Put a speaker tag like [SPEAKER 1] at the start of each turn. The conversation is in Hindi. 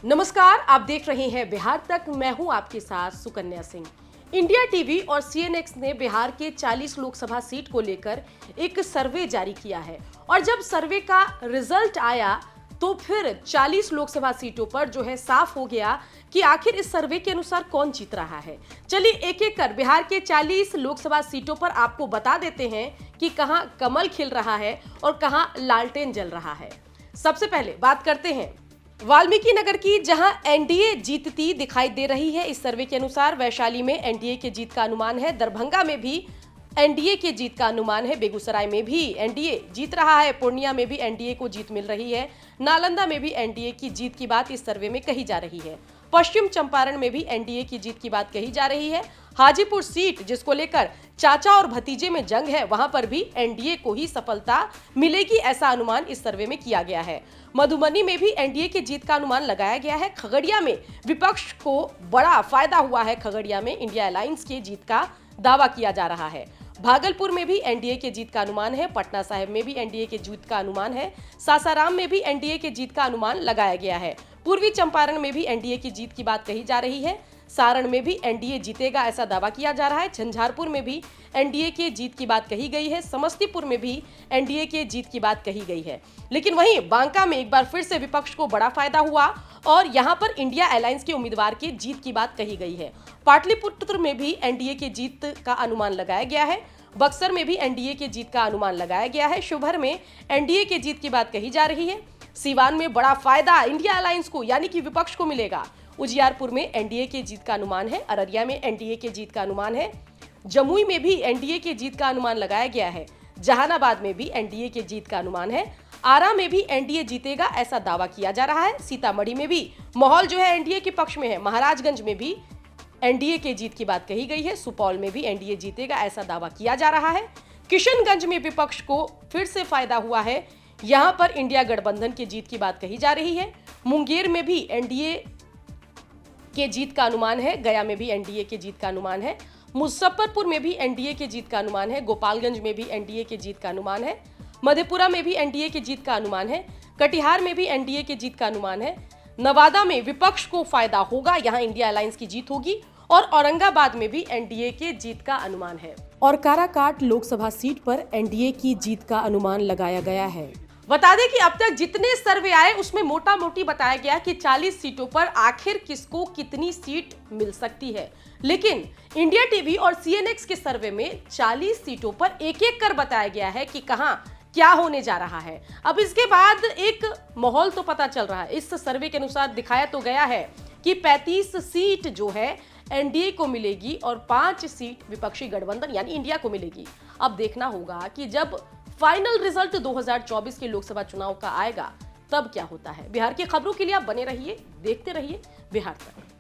[SPEAKER 1] नमस्कार, आप देख रहे हैं बिहार तक। मैं हूं आपके साथ सुकन्या सिंह। इंडिया टीवी और सीएनएक्स ने बिहार के 40 लोकसभा सीट को लेकर एक सर्वे जारी किया है और जब सर्वे का रिजल्ट आया तो फिर 40 लोकसभा सीटों पर जो है साफ हो गया कि आखिर इस सर्वे के अनुसार कौन जीत रहा है। चलिए एक एक कर बिहार के 40 लोकसभा सीटों पर आपको बता देते हैं कि कहां कमल खिल रहा है और कहां लालटेन जल रहा है। सबसे पहले बात करते हैं वाल्मीकि नगर की, जहां एनडीए जीतती दिखाई दे रही है। इस सर्वे के अनुसार वैशाली में एनडीए की जीत का अनुमान है, दरभंगा में भी एनडीए की जीत का अनुमान है, बेगूसराय में भी एनडीए जीत रहा है, पूर्णिया में भी एनडीए को जीत मिल रही है, नालंदा में भी एनडीए की जीत की बात इस सर्वे में कही जा रही है, पश्चिम चंपारण में भी एनडीए की जीत की बात कही जा रही है, हाजीपुर सीट जिसको लेकर चाचा और भतीजे में जंग है, वहां पर भी एनडीए को ही सफलता मिलेगी, ऐसा अनुमान इस सर्वे में किया गया है। मधुबनी में भी एनडीए की जीत का अनुमान लगाया गया है। खगड़िया में विपक्ष को बड़ा फायदा हुआ है, खगड़िया में इंडिया अलायंस की जीत का दावा किया जा रहा है। भागलपुर में भी एनडीए की जीत का अनुमान है, पटना साहिब में भी एनडीए की जीत का अनुमान है, सासाराम में भी एनडीए की जीत का अनुमान लगाया गया है, पूर्वी चंपारण में भी एनडीए की जीत की बात कही जा रही है, सारण में भी एनडीए जीतेगा ऐसा दावा किया जा रहा है, झंझारपुर में भी एनडीए की जीत की बात कही गई है, समस्तीपुर में भी एनडीए की जीत की बात कही गई है। लेकिन वहीं बांका में एक बार फिर से विपक्ष को बड़ा फायदा हुआ और यहां पर इंडिया अलायंस के उम्मीदवार की जीत की बात कही गई है। पाटलिपुत्र में भी एनडीए की जीत का अनुमान लगाया गया है, बक्सर में भी एनडीए की जीत का अनुमान लगाया गया है, शिवहर में एनडीए की जीत की बात कही जा रही है, सीवान में बड़ा फायदा इंडिया अलायंस को यानी कि विपक्ष को मिलेगा, उजियारपुर में एनडीए की जीत का अनुमान है, अररिया में एनडीए की जीत का अनुमान है, जमुई में भी एनडीए की जीत का अनुमान लगाया गया है, जहानाबाद में भी एनडीए की जीत का अनुमान है, आरा में भी एनडीए जीतेगा ऐसा दावा किया जा रहा है, सीतामढ़ी में भी माहौल जो है एनडीए के पक्ष में है, महाराजगंज में भी एनडीए की जीत की बात कही गई है, सुपौल में भी एनडीए जीतेगा ऐसा दावा किया जा रहा है, किशनगंज में विपक्ष को फिर से फायदा हुआ है, यहां पर इंडिया गठबंधन की जीत की बात कही जा रही है, मुंगेर में भी एनडीए के जीत का अनुमान है, गया में भी एनडीए के जीत का अनुमान है, मुजफ्फरपुर में भी एनडीए के जीत का अनुमान है, गोपालगंज में भी एनडीए के जीत का अनुमान है, मधेपुरा में भी एनडीए की जीत का अनुमान है, कटिहार में भी एनडीए की जीत का अनुमान है, नवादा में विपक्ष को फायदा होगा, यहां इंडिया अलायंस की जीत होगी और औरंगाबाद में भी एनडीए के जीत का अनुमान है और काराकाट लोकसभा सीट पर एनडीए की जीत का अनुमान लगाया गया है। बता दें कि अब तक जितने सर्वे आए उसमें मोटा मोटी बताया गया कि 40 सीटों पर आखिर किसको कितनी सीट मिल सकती है, लेकिन इंडिया टीवी और सीएनएक्स के सर्वे में 40 सीटों पर एक एक कर बताया गया है कि कहां क्या होने जा रहा है। अब इसके बाद एक माहौल तो पता चल रहा है। इस सर्वे के अनुसार दिखाया तो गया है कि 35 सीट जो है एनडीए को मिलेगी और 5 सीट विपक्षी गठबंधन यानी इंडिया को मिलेगी। अब देखना होगा कि जब फाइनल रिजल्ट 2024 के लोकसभा चुनाव का आएगा तब क्या होता है। बिहार की खबरों के लिए आप बने रहिए, देखते रहिए बिहार तक।